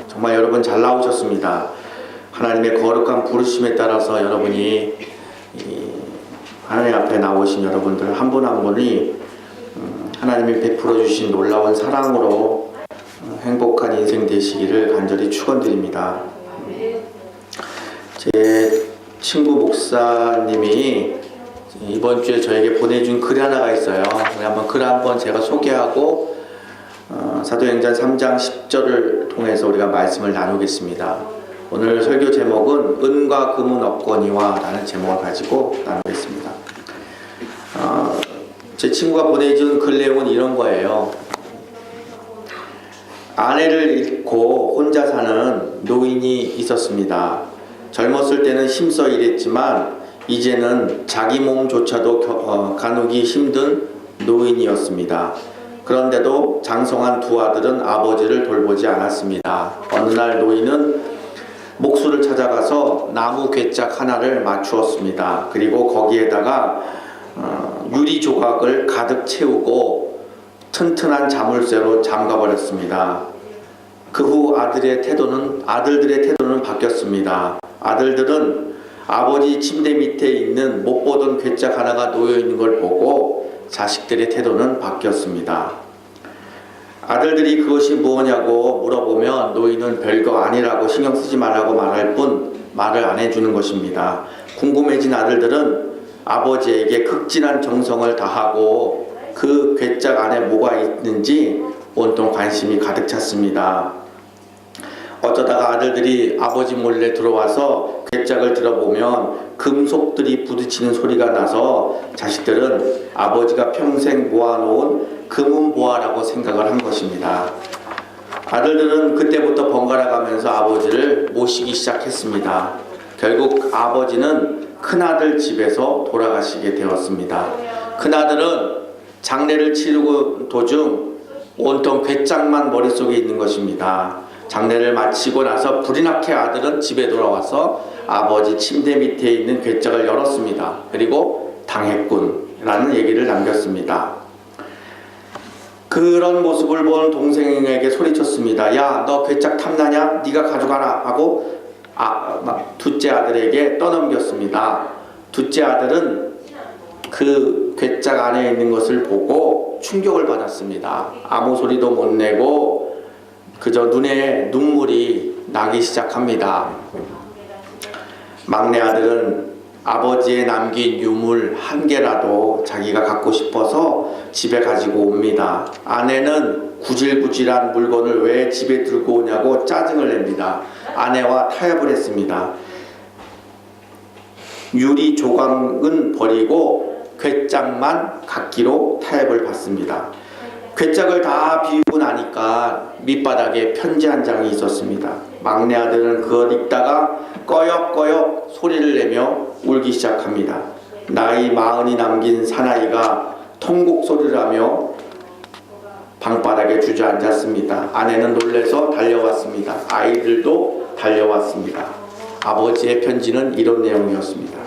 정말 여러분 잘 나오셨습니다. 하나님의 거룩한 부르심에 따라서 여러분이 하나님 앞에 나오신 여러분들 한 분 한 분이 하나님이 베풀어 주신 놀라운 사랑으로 행복한 인생 되시기를 간절히 축원드립니다. 제 친구 목사님이 이번 주에 저에게 보내준 글 하나가 있어요. 우리 한번 글 한번 제가 소개하고 사도행전 3장 10절을 통해서 우리가 말씀을 나누겠습니다. 오늘 설교 제목은 은과 금은 없거니와 라는 제목을 가지고 나누겠습니다. 제 친구가 보내준 글 내용은 이런 거예요. 아내를 잃고 혼자 사는 노인이 있었습니다. 젊었을 때는 힘써 일했지만 이제는 자기 몸조차도 가누기 힘든 노인이었습니다. 그런데도 장성한 두 아들은 아버지를 돌보지 않았습니다. 어느 날 노인은 목수를 찾아가서 나무 괴짝 하나를 맞추었습니다. 그리고 거기에다가 유리 조각을 가득 채우고 튼튼한 자물쇠로 잠가버렸습니다. 그 후 아들들의 태도는 바뀌었습니다. 아들들은 아버지 침대 밑에 있는 못 보던 괴짝 하나가 놓여 있는 걸 보고 자식들의 태도는 바뀌었습니다. 아들들이 그것이 무엇냐고 물어보면 노인은 별거 아니라고 신경 쓰지 말라고 말할 뿐 말을 안 해주는 것입니다. 궁금해진 아들들은 아버지에게 극진한 정성을 다하고 그 괴짝 안에 뭐가 있는지 온통 관심이 가득 찼습니다. 어쩌다가 아들들이 아버지 몰래 들어와서 괴짝을 들어보면 금속들이 부딪히는 소리가 나서 자식들은 아버지가 평생 모아놓은 금은보화라고 생각을 한 것입니다. 아들들은 그때부터 번갈아 가면서 아버지를 모시기 시작했습니다. 결국 아버지는 큰아들 집에서 돌아가시게 되었습니다. 큰아들은 장례를 치르고 도중 온통 괴짝만 머릿속에 있는 것입니다. 장례를 마치고 나서 불이 나게 아들은 집에 돌아와서 아버지 침대 밑에 있는 괴짝을 열었습니다. 그리고 당했군라는 얘기를 남겼습니다. 그런 모습을 본 동생에게 소리쳤습니다. 야, 너 괴짝 탐나냐? 네가 가져가라 하고 둘째 아들에게 떠넘겼습니다. 둘째 아들은 그 괴짝 안에 있는 것을 보고 충격을 받았습니다. 아무 소리도 못 내고 그저 눈에 눈물이 나기 시작합니다. 막내 아들은 아버지의 남긴 유물 한 개라도 자기가 갖고 싶어서 집에 가지고 옵니다. 아내는 구질구질한 물건을 왜 집에 들고 오냐고 짜증을 냅니다. 아내와 타협을 했습니다. 유리 조각은 버리고 괴짝만 갖기로 타협을 받습니다. 괴짝을 다 비우고 나니까 밑바닥에 편지 한 장이 있었습니다. 막내 아들은 그걸 읽다가 꺼역꺼역 소리를 내며 울기 시작합니다. 나이 40이 남긴 사나이가 통곡 소리를 하며 방바닥에 주저앉았습니다. 아내는 놀라서 달려왔습니다. 아이들도 달려왔습니다. 아버지의 편지는 이런 내용이었습니다.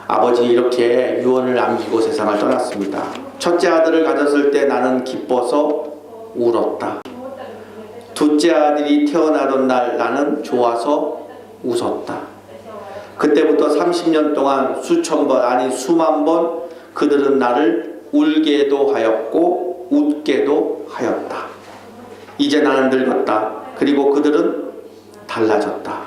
아버지 이렇게 유언을 남기고 세상을 떠났습니다. 첫째 아들을 가졌을 때 나는 기뻐서 울었다. 둘째 아들이 태어나던 날 나는 좋아서 웃었다. 그때부터 30년 동안 수천 번 아니 수만 번 그들은 나를 울게도 하였고 웃게도 하였다. 이제 나는 늙었다. 그리고 그들은 달라졌다.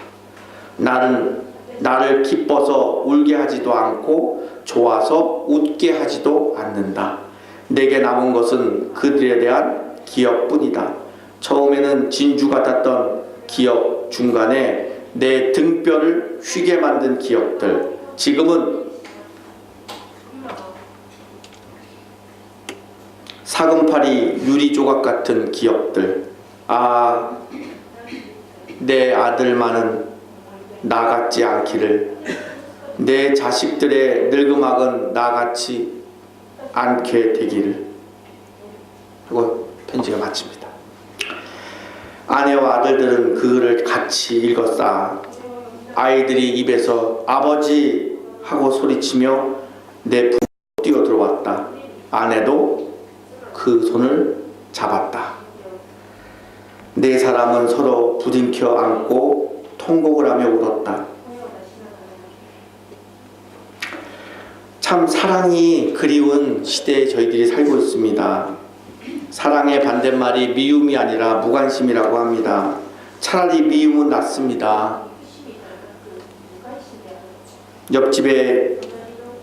나를 기뻐서 울게 하지도 않고 좋아서 웃게 하지도 않는다. 내게 남은 것은 그들에 대한 기억뿐이다. 처음에는 진주 같았던 기억, 중간에 내 등뼈를 휘게 만든 기억들, 지금은 사금팔이 유리 조각 같은 기억들. 아, 내 아들만은 나 같지 않기를, 내 자식들의 늙음악은 나 같지 않게 되기를 하고 편지가 마칩니다. 아내와 아들들은 그 글을 같이 읽었다. 아이들이 입에서 아버지 하고 소리치며 내 품으로 뛰어 들어왔다. 아내도 그 손을 잡았다. 네 사람은 서로 부둥켜 안고 통곡을 하며 울었다. 참 사랑이 그리운 시대에 저희들이 살고 있습니다. 사랑의 반대말이 미움이 아니라 무관심이라고 합니다. 차라리 미움은 낫습니다. 옆집에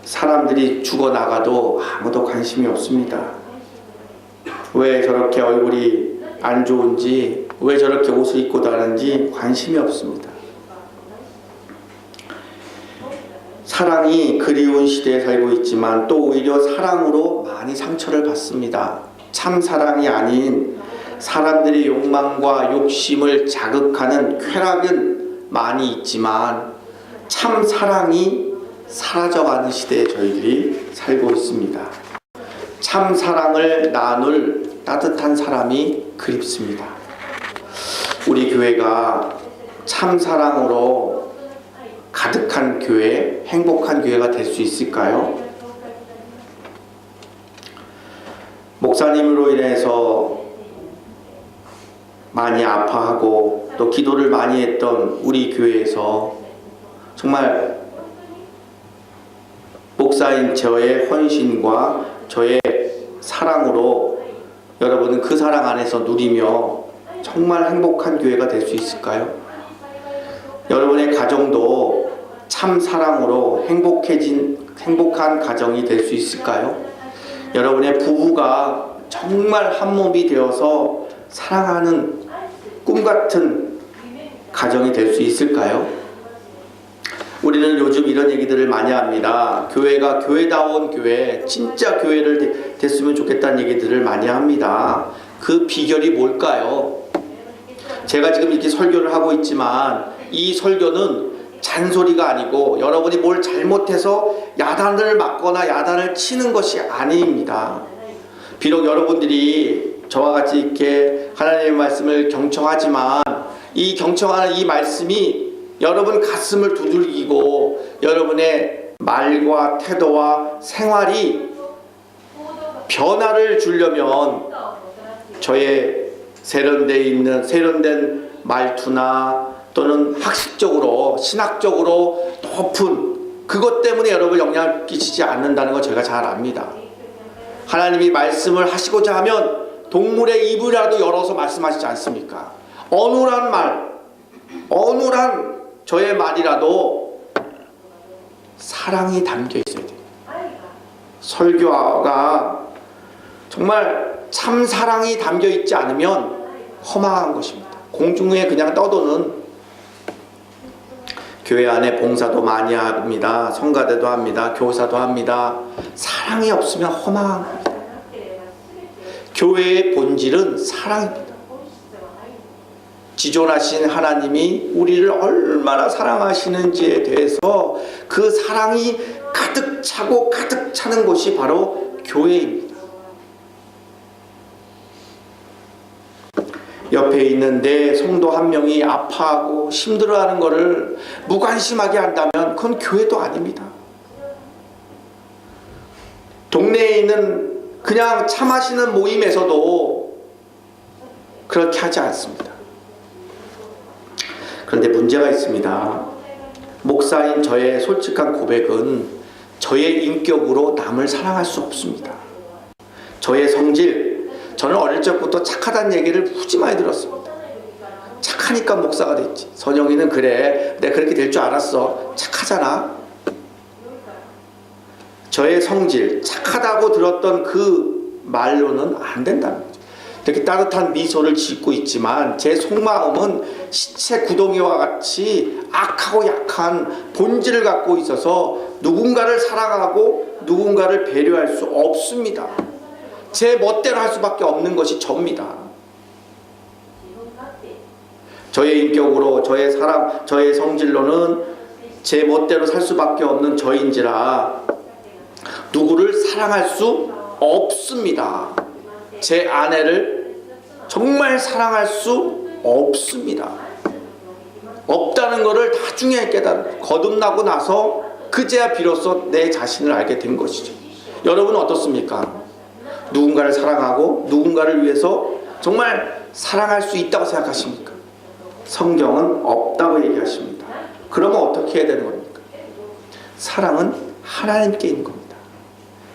사람들이 죽어나가도 아무도 관심이 없습니다. 왜 저렇게 얼굴이 안 좋은지, 왜 저렇게 옷을 입고 다니는지 관심이 없습니다. 사랑이 그리운 시대에 살고 있지만 또 오히려 사랑으로 많이 상처를 받습니다. 참 사랑이 아닌 사람들의 욕망과 욕심을 자극하는 쾌락은 많이 있지만 참 사랑이 사라져가는 시대에 저희들이 살고 있습니다. 참 사랑을 나눌 따뜻한 사람이 그립습니다. 우리 교회가 참 사랑으로 가득한 교회, 행복한 교회가 될 수 있을까요? 목사님으로 인해서 많이 아파하고 또 기도를 많이 했던 우리 교회에서 정말 목사인 저의 헌신과 저의 사랑으로 여러분은 그 사랑 안에서 누리며 정말 행복한 교회가 될 수 있을까요? 여러분의 가정도 참 사랑으로 행복한 가정이 될 수 있을까요? 여러분의 부부가 정말 한 몸이 되어서 사랑하는 꿈같은 가정이 될 수 있을까요? 우리는 요즘 이런 얘기들을 많이 합니다. 교회가 교회다운 교회, 진짜 교회를 됐으면 좋겠다는 얘기들을 많이 합니다. 그 비결이 뭘까요? 제가 지금 이렇게 설교를 하고 있지만 이 설교는 잔소리가 아니고 여러분이 뭘 잘못해서 야단을 맞거나 야단을 치는 것이 아닙니다. 비록 여러분들이 저와 같이 이렇게 하나님의 말씀을 경청하지만 이 경청하는 이 말씀이 여러분 가슴을 두들기고 여러분의 말과 태도와 생활이 변화를 주려면 저의 세련된 말투나 또는 학식적으로 신학적으로 높은 그것 때문에 여러분 영향을 끼치지 않는다는 걸 제가 잘 압니다. 하나님이 말씀을 하시고자 하면 동물의 입이라도 열어서 말씀하시지 않습니까? 어눌한 저의 말이라도 사랑이 담겨 있어야 돼요. 설교가 정말 참 사랑이 담겨 있지 않으면 허망한 것입니다. 공중에 그냥 떠도는 교회 안에 봉사도 많이 합니다. 성가대도 합니다. 교사도 합니다. 사랑이 없으면 허망한 겁니다. 교회의 본질은 사랑입니다. 지존하신 하나님이 우리를 얼마나 사랑하시는지에 대해서 그 사랑이 가득 차고 가득 차는 곳이 바로 교회입니다. 옆에 있는 내 성도 한 명이 아파하고 힘들어하는 것을 무관심하게 한다면 그건 교회도 아닙니다. 동네에 있는 그냥 차 마시는 모임에서도 그렇게 하지 않습니다. 그런데 문제가 있습니다. 목사인 저의 솔직한 고백은 저의 인격으로 남을 사랑할 수 없습니다. 저의 성질, 저는 어릴 적부터 착하다는 얘기를 무지 많이 들었습니다. 착하니까 목사가 됐지. 선영이는 그래, 내가 그렇게 될 줄 알았어. 착하잖아. 저의 성질, 착하다고 들었던 그 말로는 안 된다는 거죠. 이렇게 따뜻한 미소를 짓고 있지만 제 속마음은 시체 구덩이와 같이 악하고 약한 본질을 갖고 있어서 누군가를 사랑하고 누군가를 배려할 수 없습니다. 제 멋대로 할 수밖에 없는 것이 접니다. 저의 인격으로, 저의 사랑, 저의 성질로는 제 멋대로 살 수밖에 없는 저인지라 누구를 사랑할 수 없습니다. 제 아내를 정말 사랑할 수 없습니다. 없다는 것을 나중에 거듭나고 나서 그제야 비로소 내 자신을 알게 된 것이죠. 여러분은 어떻습니까? 누군가를 사랑하고 누군가를 위해서 정말 사랑할 수 있다고 생각하십니까? 성경은 없다고 얘기하십니다. 그러면 어떻게 해야 되는 겁니까? 사랑은 하나님께 있는 겁니다.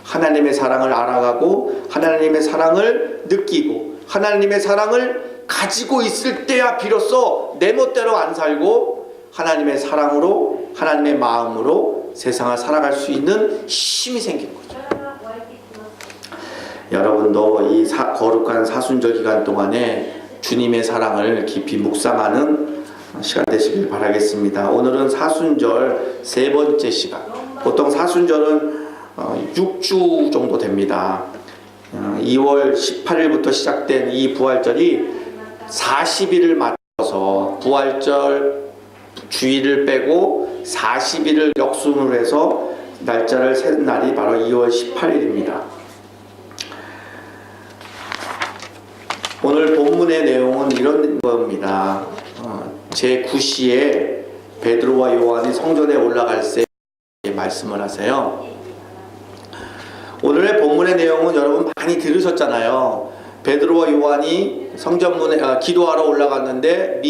하나님의 사랑을 알아가고 하나님의 사랑을 느끼고 하나님의 사랑을 가지고 있을 때야 비로소 내 멋대로 안 살고 하나님의 사랑으로, 하나님의 마음으로 세상을 살아갈 수 있는 힘이 생기는 거죠. 여러분도 이 거룩한 사순절 기간 동안에 주님의 사랑을 깊이 묵상하는 시간 되시길 바라겠습니다. 오늘은 사순절 세 번째 시간. 보통 사순절은 6주 정도 됩니다. 2월 18일부터 시작된 이 부활절이 40일을 맞춰서 부활절 주일을 빼고 40일을 역순으로 해서 날짜를 센 날이 바로 2월 18일입니다. 오늘 본문의 내용은 이런 겁니다. 제9시에 베드로와 요한이 성전에 올라갈 때 말씀을 하세요. 오늘의 본문의 내용은 여러분 많이 들으셨잖아요. 베드로와 요한이 성전문에 기도하러 올라갔는데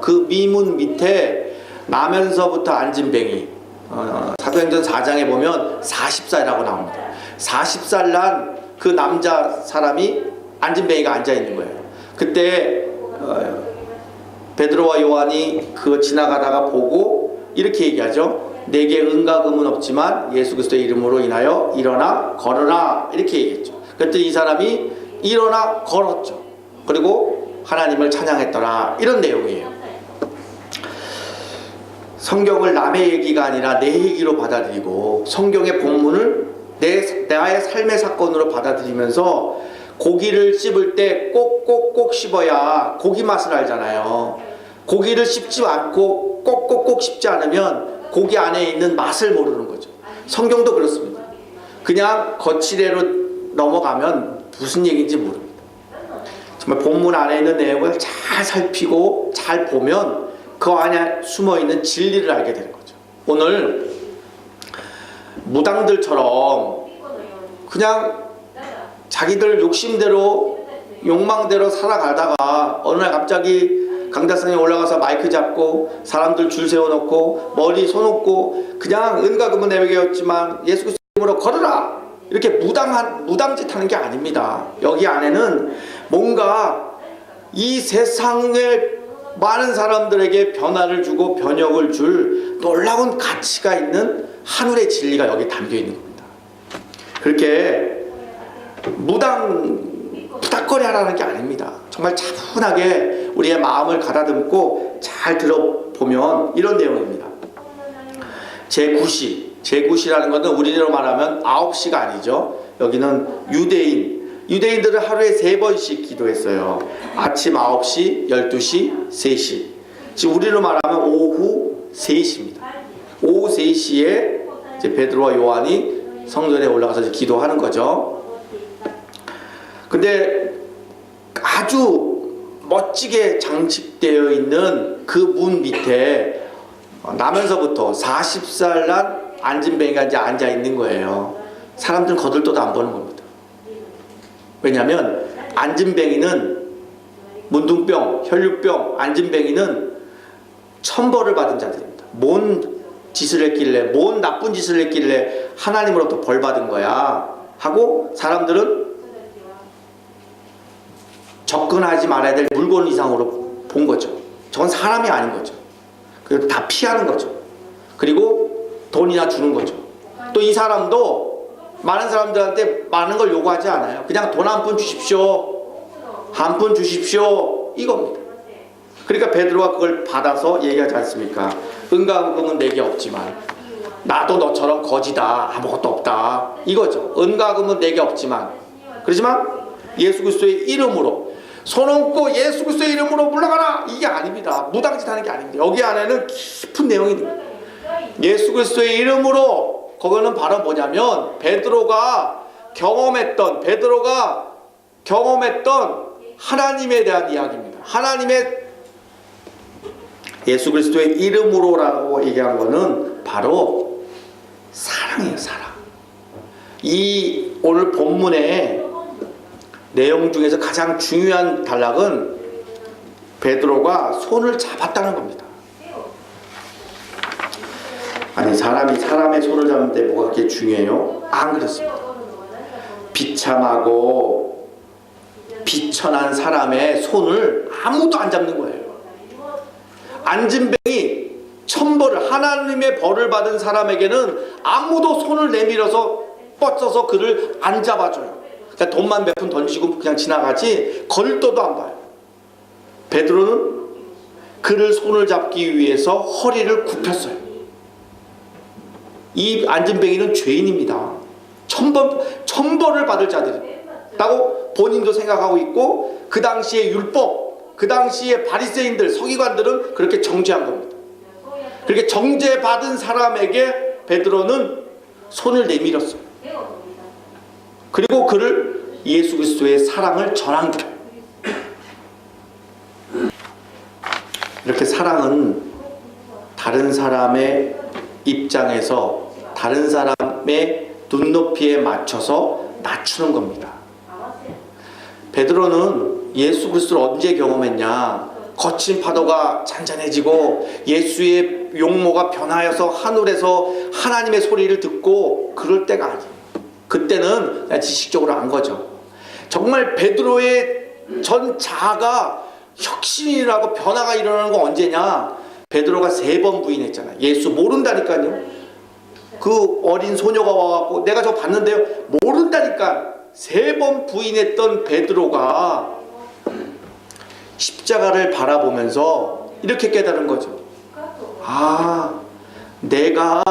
그 미문 밑에 나면서부터 앉은 뱅이, 사도행전 4장에 보면 40살이라고 나옵니다. 40살 난 그 남자 사람이 앉은 뱅이가 앉아 있는 거예요. 그때 베드로와 요한이 그거 지나가다가 보고 이렇게 얘기하죠. 내게 은과 금은 없지만 예수 그리스도의 이름으로 인하여 일어나 걸어라, 이렇게 얘기했죠. 그랬더니 이 사람이 일어나 걸었죠. 그리고 하나님을 찬양했더라, 이런 내용이에요. 성경을 남의 얘기가 아니라 내 얘기로 받아들이고 성경의 본문을 나의 삶의 사건으로 받아들이면서 고기를 씹을 때 꼭꼭꼭 씹어야 고기 맛을 알잖아요. 고기를 씹지 않고 꼭꼭꼭 씹지 않으면 고기 안에 있는 맛을 모르는 거죠. 성경도 그렇습니다. 그냥 거치대로 넘어가면 무슨 얘기인지 모릅니다. 정말 본문 안에 있는 내용을 잘 살피고 잘 보면 그 안에 숨어있는 진리를 알게 되는 거죠. 오늘 무당들처럼 그냥 자기들 욕심대로 욕망대로 살아가다가 어느 날 갑자기 강다성에 올라가서 마이크 잡고 사람들 줄 세워놓고 머리 손없고 그냥 은과 금은 내게 없지만 예수 그리스도 이름으로 걸어라, 이렇게 무당짓 하는 게 아닙니다. 여기 안에는 뭔가 이 세상의 많은 사람들에게 변화를 주고 변혁을 줄 놀라운 가치가 있는 하늘의 진리가 여기 담겨 있는 겁니다. 그렇게 부닥거리 하라는 게 아닙니다. 정말 차분하게 우리의 마음을 가다듬고 잘 들어보면 이런 내용입니다. 제9시라는 것은 우리로 말하면 9시가 아니죠. 여기는 유대인들은 하루에 3번씩 기도했어요. 아침 9시, 12시, 3시. 지금 우리로 말하면 오후 3시입니다. 오후 3시에 이제 베드로와 요한이 성전에 올라가서 이제 기도하는 거죠. 근데 아주 멋지게 장식되어 있는 그 문 밑에 나면서부터 40살 난 앉은 뱅이가 이제 앉아 있는 거예요. 사람들은 거들떠도 안 보는 겁니다. 왜냐하면 앉은뱅이는 문둥병, 혈류병, 앉은뱅이는 천벌을 받은 자들입니다. 뭔 짓을 했길래, 뭔 나쁜 짓을 했길래 하나님으로부터 벌 받은 거야 하고 사람들은 접근하지 말아야 될 물건 이상으로 본 거죠. 저건 사람이 아닌 거죠. 그래서 다 피하는 거죠. 그리고 돈이나 주는 거죠. 또 이 사람도 많은 사람들한테 많은 걸 요구하지 않아요. 그냥 돈 한 푼 주십시오, 한 푼 주십시오, 이겁니다. 그러니까 베드로가 그걸 받아서 얘기하지 않습니까? 은과 금은 내게 없지만 나도 너처럼 거지다, 아무것도 없다, 이거죠. 은과 금은 내게 없지만, 그렇지만 예수 그리스도의 이름으로 손 얹고 예수 그리스도의 이름으로 물러가라, 이게 아닙니다. 무당짓 하는 게 아닙니다. 여기 안에는 깊은 내용이 있습니다. 예수 그리스도의 이름으로, 그거는 바로 뭐냐면 베드로가 경험했던 하나님에 대한 이야기입니다. 하나님의 예수 그리스도의 이름으로라고 얘기한 거는 바로 사랑이에요. 사랑. 이 오늘 본문의 내용 중에서 가장 중요한 단락은 베드로가 손을 잡았다는 겁니다. 아니, 사람의 손을 잡는데 뭐가 그렇게 중요해요? 안 그렇습니다. 비참하고 비천한 사람의 손을 아무도 안 잡는 거예요. 앉은 뱅이 천벌을, 하나님의 벌을 받은 사람에게는 아무도 손을 내밀어서 뻗어서 그를 안 잡아줘요. 그러니까 돈만 몇 푼 던지고 그냥 지나가지 걸도도 안 봐요. 베드로는 그를 손을 잡기 위해서 허리를 굽혔어요. 이 안진뱅이는 죄인입니다. 천벌을 받을 자들이라고 본인도 생각하고 있고, 그 당시의 율법, 그 당시의 바리새인들, 서기관들은 그렇게 정죄한 겁니다. 그렇게 정죄받은 사람에게 베드로는 손을 내밀었어요. 그리고 그를 예수 그리스도의 사랑을 전한 거예요. 이렇게 사랑은 다른 사람의 입장에서 다른 사람의 눈높이에 맞춰서 낮추는 겁니다. 베드로는 예수 그리스도를 언제 경험했냐? 거친 파도가 잔잔해지고 예수의 용모가 변하여서 하늘에서 하나님의 소리를 듣고 그럴 때가 아니에요. 그때는 그냥 지식적으로 안 거죠. 정말 베드로의 전 자아가 혁신이라고 변화가 일어나는 건 언제냐? 베드로가 3번 부인했잖아요. 예수 모른다니까요. 그 어린 소녀가 와갖고 내가 저 봤는데요, 모른다니까. 3번 부인했던 베드로가 십자가를 바라보면서 이렇게 깨달은 거죠. 아, 내가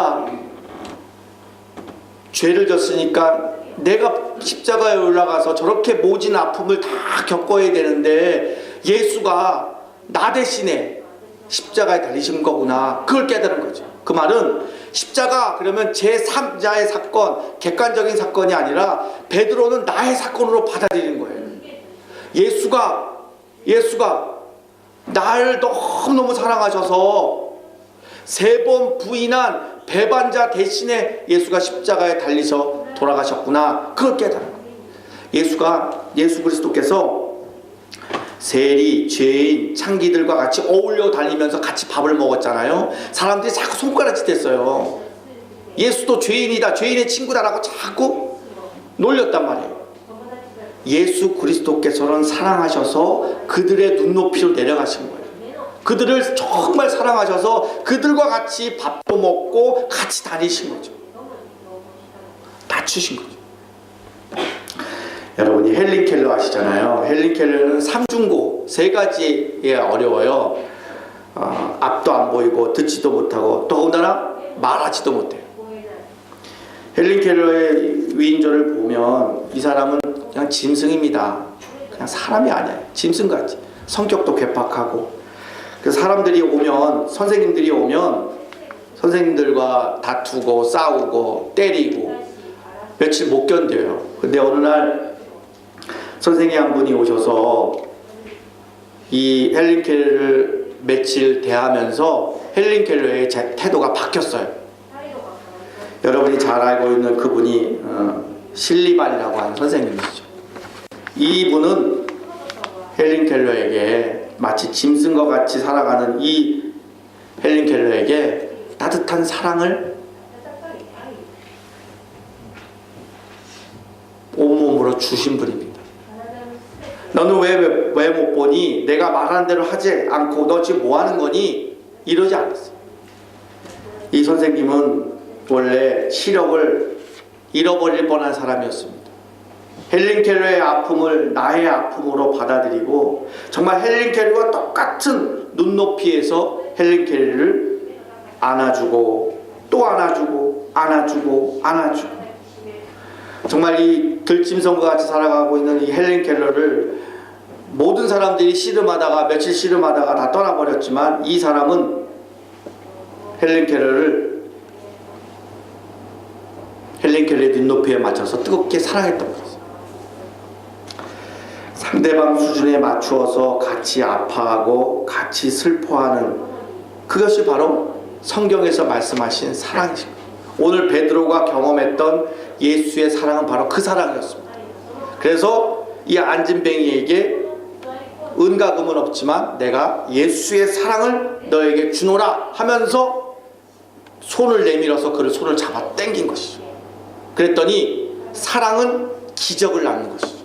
죄를 졌으니까 내가 십자가에 올라가서 저렇게 모진 아픔을 다 겪어야 되는데 예수가 나 대신에 십자가에 달리신 거구나. 그걸 깨달은 거죠. 그 말은 십자가 그러면 제3자의 사건, 객관적인 사건이 아니라 베드로는 나의 사건으로 받아들이는 거예요. 예수가 나를 너무너무 사랑하셔서 3번 부인한 배반자 대신에 예수가 십자가에 달리서 돌아가셨구나. 그걸 깨달은 거예요. 예수 그리스도께서 세리, 죄인, 창기들과 같이 어울려 다니면서 같이 밥을 먹었잖아요. 사람들이 자꾸 손가락질했어요. 예수도 죄인이다, 죄인의 친구다라고 자꾸 놀렸단 말이에요. 예수 그리스도께서는 사랑하셔서 그들의 눈높이로 내려가신 거예요. 그들을 정말 사랑하셔서 그들과 같이 밥도 먹고 같이 다니신 거죠. 낮추신 거죠. 여러분이 헬린 켈러 아시잖아요. 헬린 켈러는 삼중고 3가지에 어려워요. 앞도 안 보이고 듣지도 못하고 더군다나 말하지도 못해요. 헬린 켈러의 위인전을 보면 이 사람은 그냥 짐승입니다. 그냥 사람이 아니에요. 짐승같이. 성격도 괴팍하고. 그래서 사람들이 오면, 선생님들이 오면 선생님들과 다투고 싸우고 때리고 며칠 못 견뎌요. 근데 어느 날 선생님 한 분이 오셔서 이 헬린 켈러를 며칠 대하면서 헬린 켈러의 태도가 바뀌었어요. 여러분이 잘 알고 있는 그분이 실리반이라고 하는 선생님이시죠. 이분은 헬린 켈러에게 마치 짐승과 같이 살아가는 이 헬린 켈러에게 따뜻한 사랑을 온몸으로 주신 분입니다. 너는 왜 못 보니? 내가 말하는 대로 하지 않고 너 지금 뭐 하는 거니? 이러지 않았어요. 이 선생님은 원래 시력을 잃어버릴 뻔한 사람이었습니다. 헬린 켈러의 아픔을 나의 아픔으로 받아들이고 정말 헬린 켈러와 똑같은 눈높이에서 헬린 켈러를 안아주고 또 안아주고 안아주고 안아주고, 정말 이 들짐승과 같이 살아가고 있는 이 헬린 켈러를 모든 사람들이 씨름하다가 며칠 씨름하다가 다 떠나버렸지만 이 사람은 헬린 켈러를 헬린 켈러의 눈높이에 맞춰서 뜨겁게 사랑했던 거죠. 상대방 수준에 맞추어서 같이 아파하고 같이 슬퍼하는, 그것이 바로 성경에서 말씀하신 사랑이신 거예요. 오늘 베드로가 경험했던 예수의 사랑은 바로 그 사랑이었습니다. 그래서 이 안진뱅이에게 은과 금은 없지만 내가 예수의 사랑을 너에게 주노라 하면서 손을 내밀어서 그를 손을 잡아 당긴 것이죠. 그랬더니 사랑은 기적을 낳는 것이죠.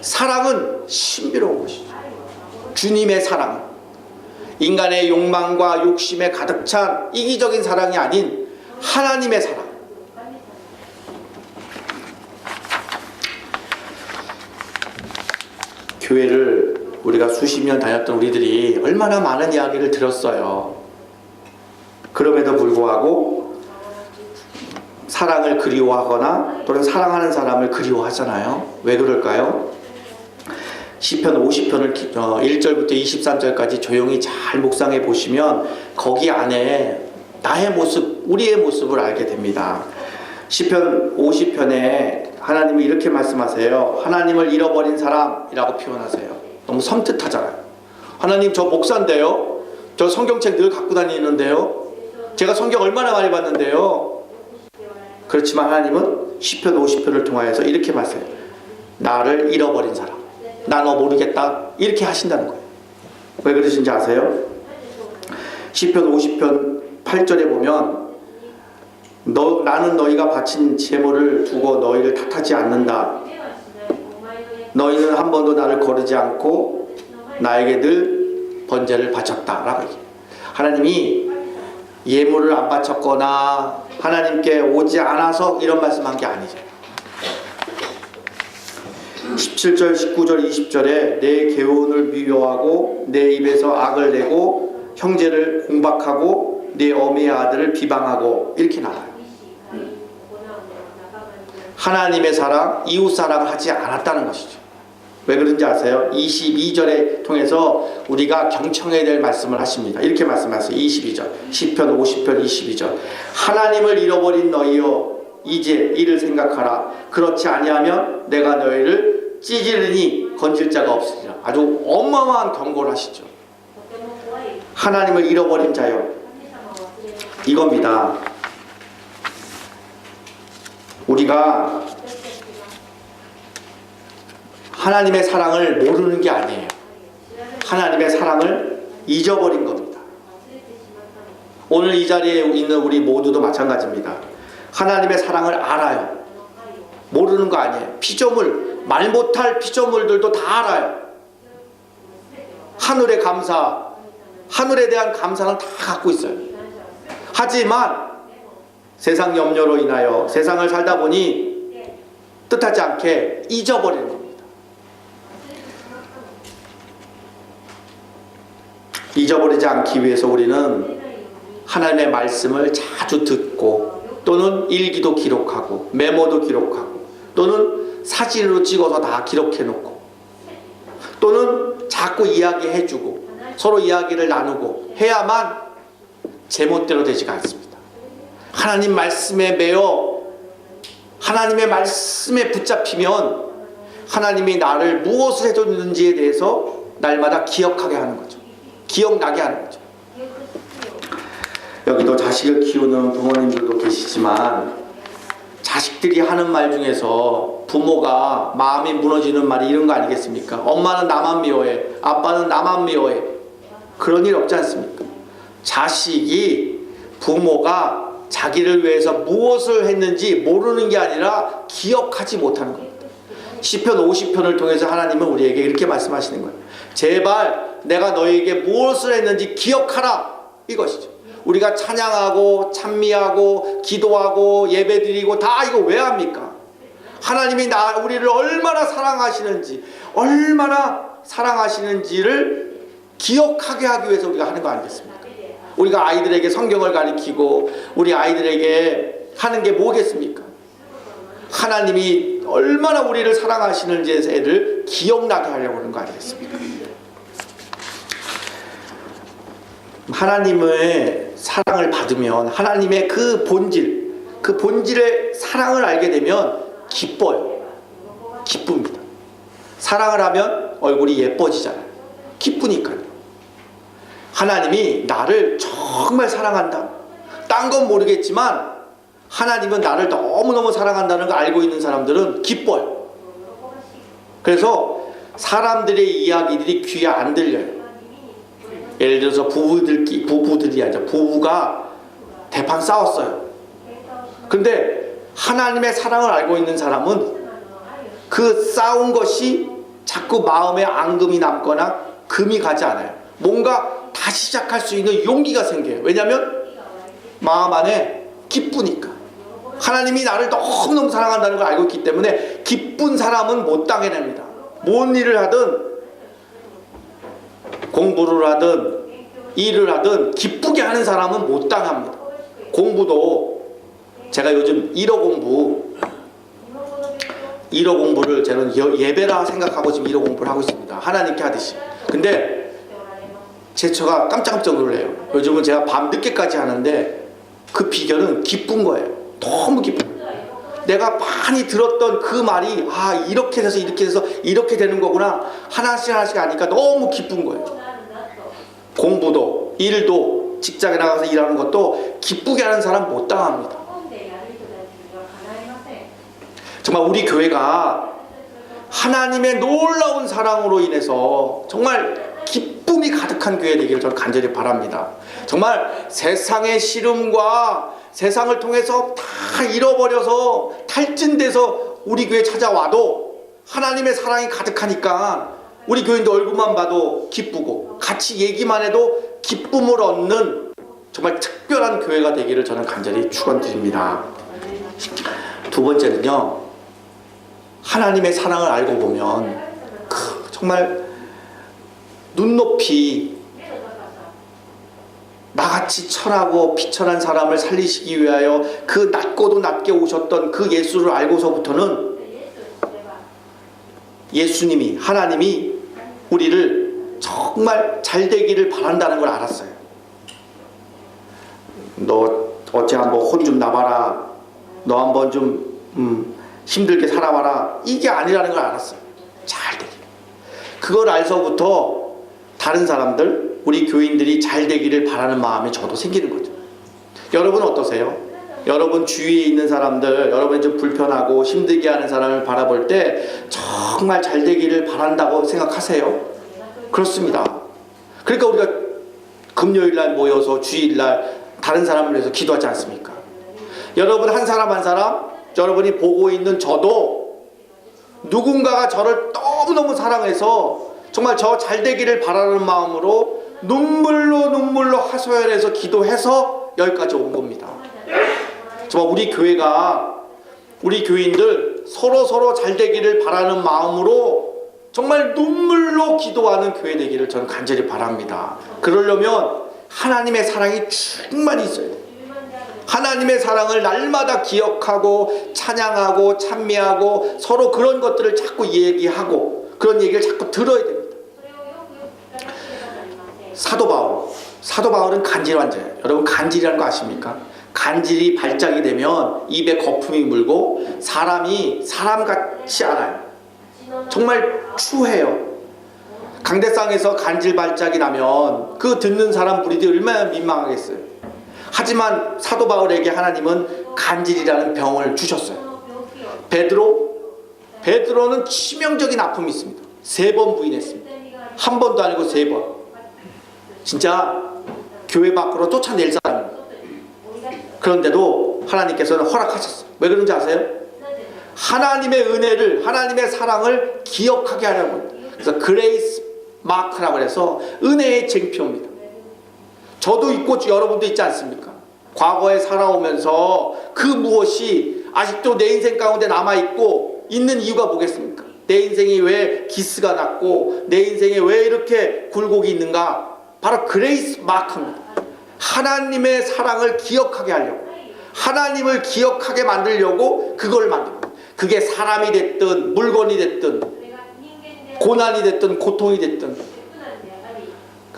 사랑은 신비로운 것이죠. 주님의 사랑, 인간의 욕망과 욕심에 가득 찬 이기적인 사랑이 아닌 하나님의 사랑. 교회를 우리가 수십 년 다녔던 우리들이 얼마나 많은 이야기를 들었어요. 그럼에도 불구하고 사랑을 그리워하거나 또는 사랑하는 사람을 그리워하잖아요. 왜 그럴까요? 시편 50편을 1절부터 23절까지 조용히 잘 묵상해 보시면 거기 안에 나의 모습, 우리의 모습을 알게 됩니다. 시편 50편에 하나님이 이렇게 말씀하세요. 하나님을 잃어버린 사람이라고 표현하세요. 너무 섬뜩하잖아요. 하나님, 저 목사인데요. 저 성경책 늘 갖고 다니는데요. 제가 성경 얼마나 많이 봤는데요. 그렇지만 하나님은 시편 50편을 통하여서 이렇게 말씀해요. 나를 잃어버린 사람, 나 너 모르겠다, 이렇게 하신다는 거예요. 왜 그러신지 아세요? 시편 50편 8절에 보면 나는 너희가 바친 제물을 두고 너희를 탓하지 않는다. 너희는 한 번도 나를 거르지 않고 나에게 늘 번제를 바쳤다 라고 얘기해요. 하나님이 예물을 안 바쳤거나 하나님께 오지 않아서 이런 말씀한 게 아니죠. 17절, 19절, 20절에 내 계훈을 미워하고 내 입에서 악을 내고 형제를 공박하고 내 어미의 아들을 비방하고 이렇게 나와요. 하나님의 사랑, 이웃 사랑을 하지 않았다는 것이죠. 왜 그런지 아세요? 22절에 통해서 우리가 경청해야 될 말씀을 하십니다. 이렇게 말씀하세요. 22절, 시편 50편 22절. 하나님을 잃어버린 너희여, 이제 이를 생각하라. 그렇지 아니하면 내가 너희를 찌질으니 건질 자가 없으리라. 아주 어마어마한 경고를 하시죠. 하나님을 잃어버린 자여, 이겁니다. 우리가 하나님의 사랑을 모르는 게 아니에요. 하나님의 사랑을 잊어버린 겁니다. 오늘 이 자리에 있는 우리 모두도 마찬가지입니다. 하나님의 사랑을 알아요. 모르는 거 아니에요. 피조물, 말 못할 피조물들도 다 알아요. 하늘의 감사, 하늘에 대한 감사는 다 갖고 있어요. 하지만 세상 염려로 인하여 세상을 살다 보니 뜻하지 않게 잊어버리는 겁니다. 잊어버리지 않기 위해서 우리는 하나님의 말씀을 자주 듣고 또는 일기도 기록하고 메모도 기록하고 또는 사진으로 찍어서 다 기록해 놓고 또는 자꾸 이야기해주고 서로 이야기를 나누고 해야만 제멋대로 되지가 않습니다. 하나님 말씀에 매여 하나님의 말씀에 붙잡히면 하나님이 나를 무엇을 해줬는지에 대해서 날마다 기억하게 하는 거죠. 기억나게 하는 거죠. 여기도 자식을 키우는 부모님들도 계시지만 자식들이 하는 말 중에서 부모가 마음이 무너지는 말이 이런 거 아니겠습니까? 엄마는 나만 미워해, 아빠는 나만 미워해. 그런 일 없지 않습니까? 자식이 부모가 자기를 위해서 무엇을 했는지 모르는 게 아니라 기억하지 못하는 겁니다. 시편 50편을 통해서 하나님은 우리에게 이렇게 말씀하시는 거예요. 제발 내가 너에게 무엇을 했는지 기억하라, 이것이죠. 우리가 찬양하고 찬미하고 기도하고 예배드리고 다 이거 왜 합니까? 하나님이 우리를 얼마나 사랑하시는지, 얼마나 사랑하시는지를 기억하게 하기 위해서 우리가 하는 거 아니겠습니까? 우리가 아이들에게 성경을 가르치고 우리 아이들에게 하는 게 뭐겠습니까? 하나님이 얼마나 우리를 사랑하시는지를 기억나게 하려고 하는 거 아니겠습니까? 하나님의 사랑을 받으면 하나님의 그 본질의 사랑을 알게 되면 기뻐요. 기쁩니다. 사랑을 하면 얼굴이 예뻐지잖아요. 기쁘니까요. 하나님이 나를 정말 사랑한다. 딴 건 모르겠지만 하나님은 나를 너무너무 사랑한다는 걸 알고 있는 사람들은 기뻐요. 그래서 사람들의 이야기들이 귀에 안 들려요. 예를 들어서 부부들이 아니라 부부가 대판 싸웠어요. 근데 하나님의 사랑을 알고 있는 사람은 그 싸운 것이 자꾸 마음에 앙금이 남거나 금이 가지 않아요. 뭔가 다시 다시 시작할 수 있는 용기가 생겨요. 왜냐하면 마음 안에 기쁘니까. 하나님이 나를 너무너무 사랑한다는 걸 알고 있기 때문에 기쁜 사람은 못 당해냅니다. 뭔 일을 하든, 공부를 하든 일을 하든 기쁘게 하는 사람은 못 당합니다. 공부도 제가 요즘 1호 공부를 저는 예배라 생각하고 지금 1호 공부를 하고 있습니다. 하나님께 하듯이. 근데 제처가 깜짝깜짝 놀래요. 요즘은 제가 밤 늦게까지 하는데 그 비결은 기쁜 거예요. 너무 기쁜 거예요. 내가 많이 들었던 그 말이 이렇게 돼서 이렇게 돼서 이렇게 되는 거구나. 하나씩 하니까 너무 기쁜 거예요. 공부도 일도 직장에 나가서 일하는 것도 기쁘게 하는 사람 못 당합니다. 정말 우리 교회가 하나님의 놀라운 사랑으로 인해서 정말 기쁨이 가득한 교회 되기를 저는 간절히 바랍니다. 정말 세상의 시름과 세상을 통해서 다 잃어버려서 탈진돼서 우리 교회 찾아와도 하나님의 사랑이 가득하니까 우리 교인들 얼굴만 봐도 기쁘고 같이 얘기만 해도 기쁨을 얻는 정말 특별한 교회가 되기를 저는 간절히 축원드립니다. 두 번째는요, 하나님의 사랑을 알고 보면 정말 눈높이 나같이 천하고 비천한 사람을 살리시기 위하여 그 낮고도 낮게 오셨던 그 예수를 알고서부터는 예수님이, 하나님이 우리를 정말 잘 되기를 바란다는 걸 알았어요. 너 어째 한번 혼 좀 나봐라, 너 한번 좀 힘들게 살아봐라, 이게 아니라는 걸 알았어요. 잘 되기. 그걸 알서부터 다른 사람들, 우리 교인들이 잘 되기를 바라는 마음이 저도 생기는 거죠. 여러분 어떠세요? 여러분 주위에 있는 사람들, 여러분이 좀 불편하고 힘들게 하는 사람을 바라볼 때 정말 잘 되기를 바란다고 생각하세요? 그렇습니다. 그러니까 우리가 금요일날 모여서 주일날 다른 사람을 위해서 기도하지 않습니까? 여러분 한 사람 한 사람, 여러분이 보고 있는 저도 누군가가 저를 너무너무 사랑해서 정말 저 잘 되기를 바라는 마음으로 눈물로 하소연해서 기도해서 여기까지 온 겁니다. 정말 우리 교회가, 우리 교인들 서로 잘 되기를 바라는 마음으로 정말 눈물로 기도하는 교회 되기를 저는 간절히 바랍니다. 그러려면 하나님의 사랑이 충만히 있어야 돼요. 하나님의 사랑을 날마다 기억하고 찬양하고 찬미하고 서로 그런 것들을 자꾸 얘기하고 그런 얘기를 자꾸 들어야 됩니다. 사도 바울은 간질환 자예요. 여러분 간질이라는 거 아십니까? 간질이 발작이 되면 입에 거품이 물고 사람이 사람같이 않아요. 정말 추해요. 강대상에서 간질 발작이 나면 그 듣는 사람 무리들이 얼마나 민망하겠어요. 하지만 사도 바울에게 하나님은 간질이라는 병을 주셨어요. 베드로는 치명적인 아픔이 있습니다. 3번 부인했습니다. 한 번도 아니고 3번. 진짜 교회 밖으로 쫓아낼 사람입니다. 그런데도 하나님께서는 허락하셨어요. 왜 그런지 아세요? 하나님의 은혜를, 하나님의 사랑을 기억하게 하려고. 그래서 그레이스 마크라고 해서 은혜의 쟁표입니다. 저도 있고 여러분도 있지 않습니까? 과거에 살아오면서 그 무엇이 아직도 내 인생 가운데 남아있고 있는 이유가 뭐겠습니까? 내 인생이 왜 기스가 났고 내 인생에 왜 이렇게 굴곡이 있는가? 바로 그레이스 마크입니다. 하나님의 사랑을 기억하게 하려고, 하나님을 기억하게 만들려고 그걸 만듭니다. 그게 사람이 됐든 물건이 됐든 고난이 됐든 고통이 됐든,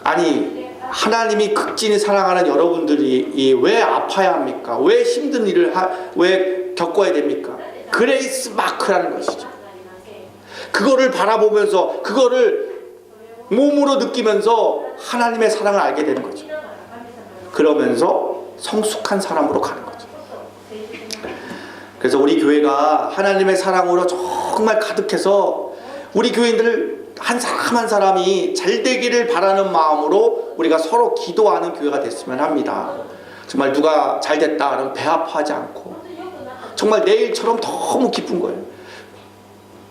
아니 하나님이 극진히 사랑하는 여러분들이 왜 아파야 합니까? 왜 힘든 일을 왜 겪어야 됩니까? 그레이스 마크라는 것이죠. 그거를 바라보면서 그거를 몸으로 느끼면서 하나님의 사랑을 알게 되는 거죠. 그러면서 성숙한 사람으로 가는 거죠. 그래서 우리 교회가 하나님의 사랑으로 정말 가득해서 우리 교인들 한 사람 한 사람이 잘 되기를 바라는 마음으로 우리가 서로 기도하는 교회가 됐으면 합니다. 정말 누가 잘 됐다 그러면 배 아파하지 않고 정말 내일처럼 너무 기쁜 거예요.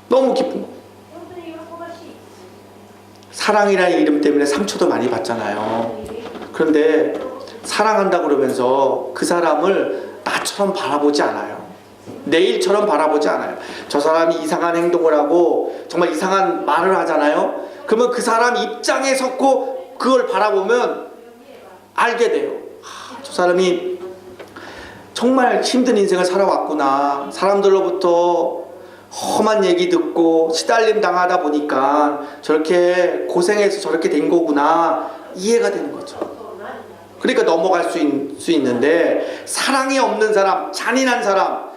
너무 기쁜 거예요. 사랑이라는 이름 때문에 상처도 많이 받잖아요. 그런데 사랑한다 그러면서 그 사람을 나처럼 바라보지 않아요. 내일처럼 바라보지 않아요. 저 사람이 이상한 행동을 하고 정말 이상한 말을 하잖아요. 그러면 그 사람 입장에 섰고 그걸 바라보면 알게 돼요. 저 사람이 정말 힘든 인생을 살아왔구나. 사람들로부터 험한 얘기 듣고 시달림 당하다 보니까 저렇게 고생해서 저렇게 된 거구나. 이해가 되는 거죠. 그러니까 넘어갈 수 있는데, 사랑이 없는 사람, 잔인한 사람,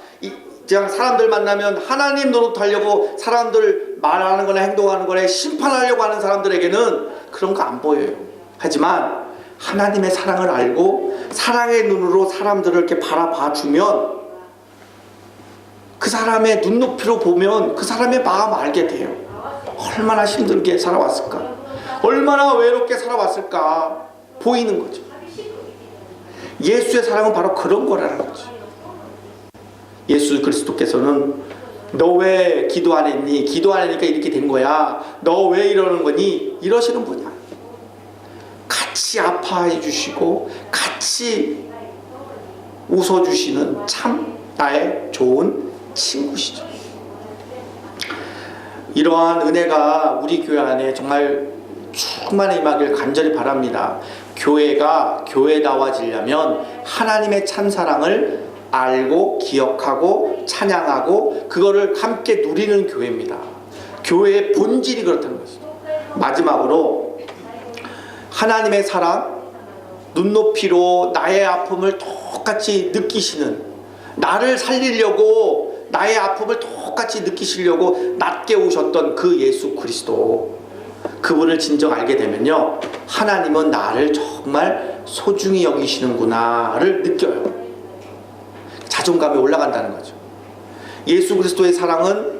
그냥 사람들 만나면 하나님 노릇하려고 사람들 말하는 거나 행동하는 거나 심판하려고 하는 사람들에게는 그런 거 안 보여요. 하지만 하나님의 사랑을 알고 사랑의 눈으로 사람들을 이렇게 바라봐 주면, 그 사람의 눈높이로 보면 그 사람의 마음 알게 돼요. 얼마나 힘들게 살아왔을까, 얼마나 외롭게 살아왔을까 보이는 거죠. 예수의 사랑은 바로 그런 거라는 거죠. 예수 그리스도께서는 너 왜 기도 안 했니? 기도 안 하니까 이렇게 된 거야. 너 왜 이러는 거니? 이러시는 분이야. 같이 아파해 주시고 같이 웃어주시는 참 나의 좋은 친구시죠. 이러한 은혜가 우리 교회 안에 정말 충만히 임하길 간절히 바랍니다. 교회가 교회다워지려면 하나님의 참사랑을 알고 기억하고 찬양하고 그거를 함께 누리는 교회입니다. 교회의 본질이 그렇다는 것이죠. 마지막으로 하나님의 사랑, 눈높이로 나의 아픔을 똑같이 느끼시는, 나를 살리려고 나의 아픔을 똑같이 느끼시려고 낮게 오셨던 그 예수 그리스도, 그분을 진정 알게 되면요, 하나님은 나를 정말 소중히 여기시는구나를 느껴요. 자존감이 올라간다는 거죠. 예수 그리스도의 사랑은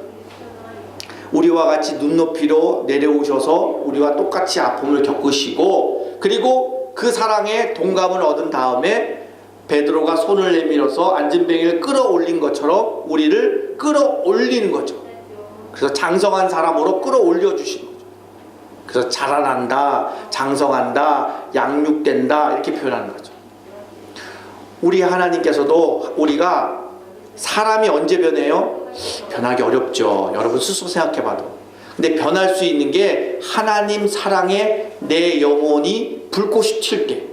우리와 같이 눈높이로 내려오셔서 우리와 똑같이 아픔을 겪으시고, 그리고 그 사랑에 동감을 얻은 다음에 베드로가 손을 내밀어서 안진뱅이를 끌어올린 것처럼 우리를 끌어올리는 거죠. 그래서 장성한 사람으로 끌어올려 주시는 거죠. 그래서 자라난다, 장성한다, 양육된다 이렇게 표현하는 거죠. 우리 하나님께서도 우리가 사람이 언제 변해요? 변하기 어렵죠. 여러분 스스로 생각해봐도. 근데 변할 수 있는 게 하나님 사랑에 내 영혼이 불꽃이 튈 때,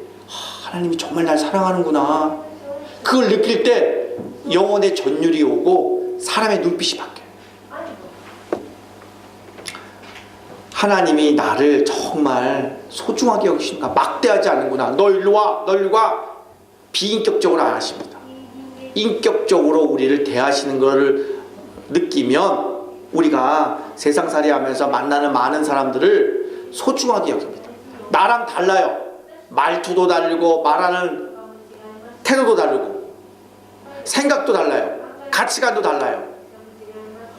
하나님이 정말 날 사랑하는구나, 그걸 느낄 때 영혼의 전율이 오고 사람의 눈빛이 바뀌어요. 하나님이 나를 정말 소중하게 여기시는가, 막대하지 않는구나, 너 일로 와, 너 일로 와, 비인격적으로 안 하십니다. 인격적으로 우리를 대하시는 것을 느끼면 우리가 세상살이 하면서 만나는 많은 사람들을 소중하게 여깁니다. 나랑 달라요. 말투도 다르고 말하는 태도도 다르고 생각도 달라요. 가치관도 달라요.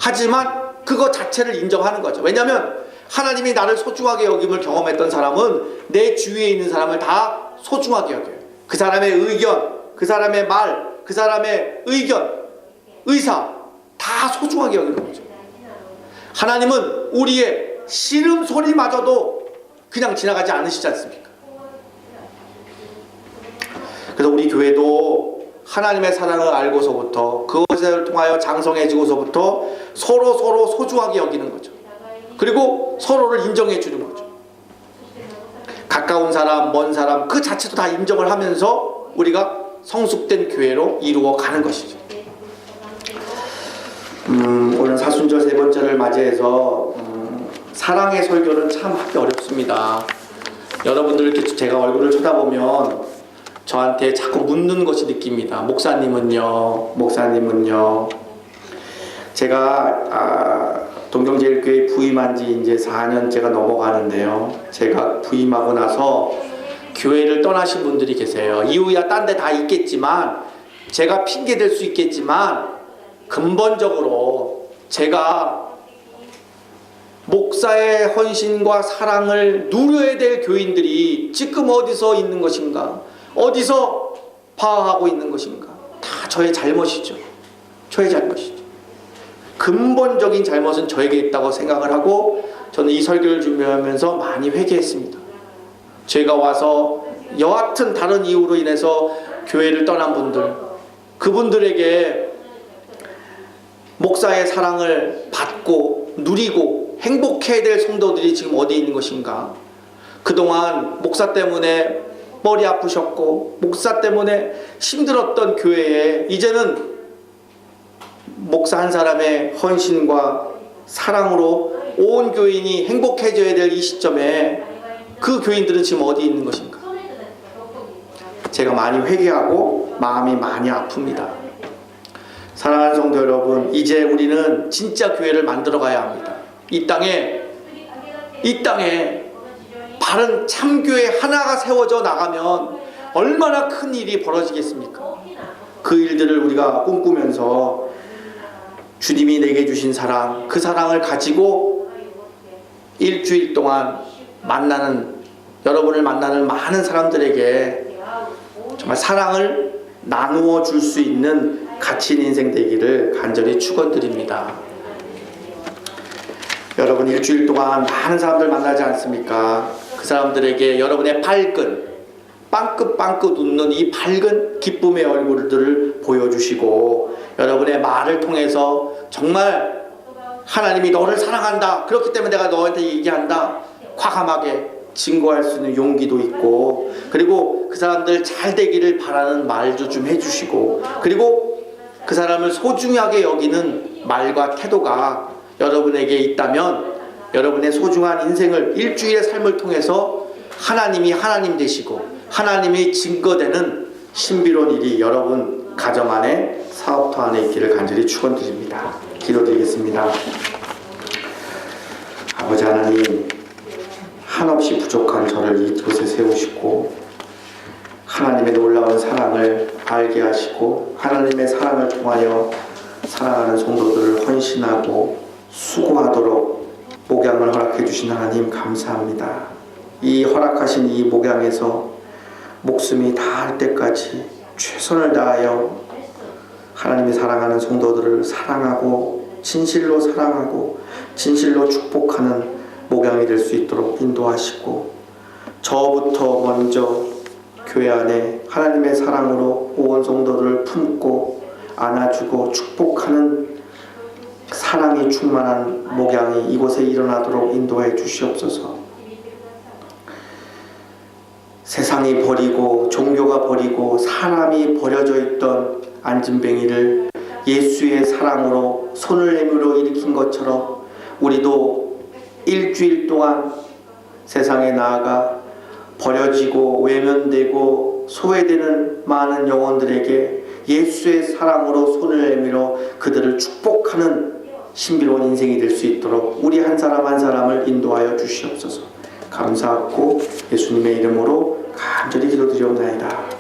하지만 그거 자체를 인정하는 거죠. 왜냐하면 하나님이 나를 소중하게 여김을 경험했던 사람은 내 주위에 있는 사람을 다 소중하게 여겨요. 그 사람의 의견, 그 사람의 말, 그 사람의 의견, 의사 다 소중하게 여기는 거죠. 하나님은 우리의 씨름 소리마저도 그냥 지나가지 않으시지 않습니까? 그래서 우리 교회도 하나님의 사랑을 알고서부터, 그것을 통하여 장성해지고서부터 서로 소중하게 여기는 거죠. 그리고 서로를 인정해 주는 거죠. 가까운 사람, 먼 사람 그 자체도 다 인정을 하면서 우리가 성숙된 교회로 이루어 가는 것이죠. 오늘 사순절 세 번째를 맞이해서 사랑의 설교는 참 하기 어렵습니다. 여러분들 이렇게 제가 얼굴을 쳐다보면 저한테 자꾸 묻는 것이 느낍니다. 목사님은요? 목사님은요? 제가 동경제일교회 부임한 지 이제 4년째가 넘어가는데요. 제가 부임하고 나서 교회를 떠나신 분들이 계세요. 이유야 딴 데 다 있겠지만, 제가 핑계 댈 수 있겠지만, 근본적으로 제가 목사의 헌신과 사랑을 누려야 될 교인들이 지금 어디서 있는 것인가, 어디서 파악하고 있는 것인가, 다 저의 잘못이죠. 저의 잘못이죠. 근본적인 잘못은 저에게 있다고 생각을 하고 저는 이 설교를 준비하면서 많이 회개했습니다. 제가 와서 여하튼 다른 이유로 인해서 교회를 떠난 분들, 그분들에게 목사의 사랑을 받고 누리고 행복해야 될 성도들이 지금 어디 있는 것인가? 그동안 목사 때문에 머리 아프셨고 목사 때문에 힘들었던 교회에 이제는 목사 한 사람의 헌신과 사랑으로 온 교인이 행복해져야 될 이 시점에 그 교인들은 지금 어디 있는 것인가? 제가 많이 회개하고 마음이 많이 아픕니다. 사랑하는 성도 여러분, 이제 우리는 진짜 교회를 만들어 가야 합니다. 이 땅에 바른 참교회 하나가 세워져 나가면 얼마나 큰 일이 벌어지겠습니까? 그 일들을 우리가 꿈꾸면서 주님이 내게 주신 사랑, 그 사랑을 가지고 일주일 동안 여러분을 만나는 많은 사람들에게 정말 사랑을 나누어 줄 수 있는 가치 있는 인생 되기를 간절히 축원드립니다. 여러분 일주일 동안 많은 사람들 만나지 않습니까? 그 사람들에게 여러분의 밝은 빵긋빵긋 웃는 이 밝은 기쁨의 얼굴들을 보여주시고 여러분의 말을 통해서 정말 하나님이 너를 사랑한다, 그렇기 때문에 내가 너한테 얘기한다, 과감하게 증거할 수 있는 용기도 있고, 그리고 그 사람들 잘 되기를 바라는 말도 좀 해주시고, 그리고 그 사람을 소중하게 여기는 말과 태도가 여러분에게 있다면 여러분의 소중한 인생을 일주일의 삶을 통해서 하나님이 하나님 되시고 하나님이 증거되는 신비로운 일이 여러분 가정 안에, 사업터 안에 있기를 간절히 축원드립니다. 기도드리겠습니다. 아버지 하나님, 한없이 부족한 저를 이곳에 세우시고 하나님의 놀라운 사랑을 알게 하시고 하나님의 사랑을 통하여 사랑하는 성도들을 헌신하고 수고하도록 목양을 허락해 주신 하나님 감사합니다. 이 허락하신 이 목양에서 목숨이 다할 때까지 최선을 다하여 하나님이 사랑하는 성도들을 사랑하고 진실로 사랑하고 진실로 축복하는 목양이 될 수 있도록 인도하시고, 저부터 먼저 교회 안에 하나님의 사랑으로 온 성도들을 품고 안아주고 축복하는 사랑이 충만한 목양이 이곳에 일어나도록 인도해 주시옵소서. 세상이 버리고 종교가 버리고 사람이 버려져 있던 안진뱅이를 예수의 사랑으로 손을 내밀어 일으킨 것처럼 우리도 일주일 동안 세상에 나아가 버려지고 외면되고 소외되는 많은 영혼들에게 예수의 사랑으로 손을 내밀어 그들을 축복하는 신비로운 인생이 될 수 있도록 우리 한 사람 한 사람을 인도하여 주시옵소서. 감사하고 예수님의 이름으로 간절히 기도드리옵나이다.